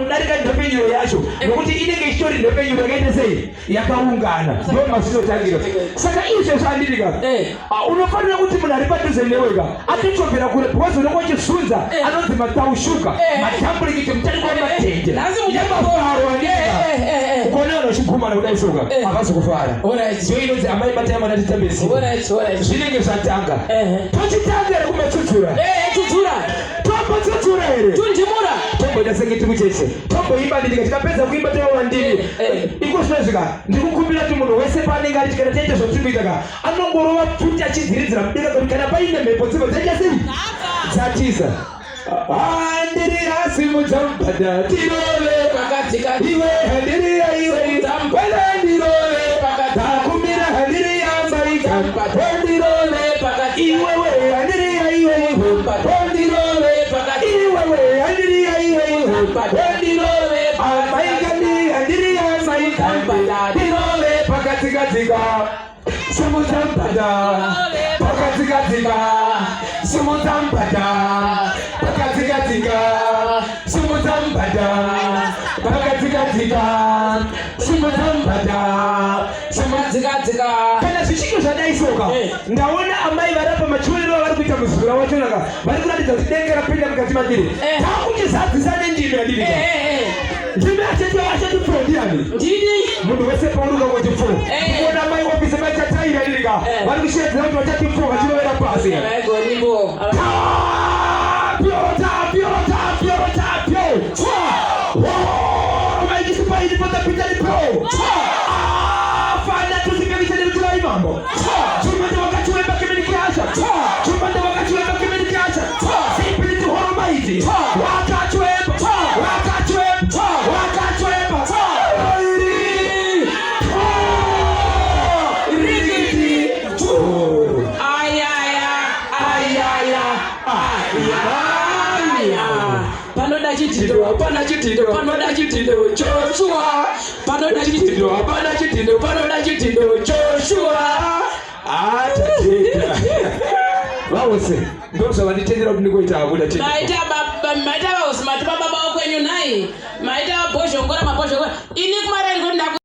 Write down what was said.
kudarika ndopenyo yacho nokuti inenge ichitori ndopenyo yakaita sei yakaungana ndio masinotangira saka izvo zvandirika unofanira kuti munhu ari padhuze neweka atitopera kure because unenge uchisunza anonzi mataushuka matambuliki mutariko wamatende yamafarwa ukona unochigumana kudai shoka akazi kufara zio inonzi amai batai mwana titambesi zvinenge zvatanga tochitanga ere kumatsutsura tombo tsutsura ere tunjimura tombo dasengeti mucheche tombo imbandika tikapedza kuimba tewandini iko zvinozvika ndikukumbira kuti munhu wese paanenge ari chikana chaita zvatikuitaka anongorova pfuti achidziridzira mudenga kuti kana paine mhepo dzimwe dzaita sei dzatiza handiri asimudza mubhadha tirove iwe handiri yaiwe dzambada ndirove takumira handiri yambaika hondirove iwewe handiri yaiwe hondirove iwewe handiri yaiwe hondirove amaikani handiri yambaika ndirove pakatikatika simudza mubhadha pakatikatika simudza mubhadha pakatikatika simudza mubhadha pakatikatika simudza mubhadha simadzikatika kana zvichinge zvadaisoka ndaona amai varapa machiwerero vari kuita muzura wachonaka vari kuratidza kuti denga rapinda mukati matiri takuchizadzisa nendimi yadirika ndimi achatipfuura ndiani munhu wese pauruka kwachipfuura kuona mai wapise machataira yadirika vari kushedzera kuti vachatipfuura vachinovera pasi Panoda chitindo Joshua panoda chitindo Joshua atatenda vawose ndozva vanditendera kuti ndikoita akuda tenda maita vausi mati baba vao kwenyu nai maita bozhongora mabozhongora ini kumarari kuti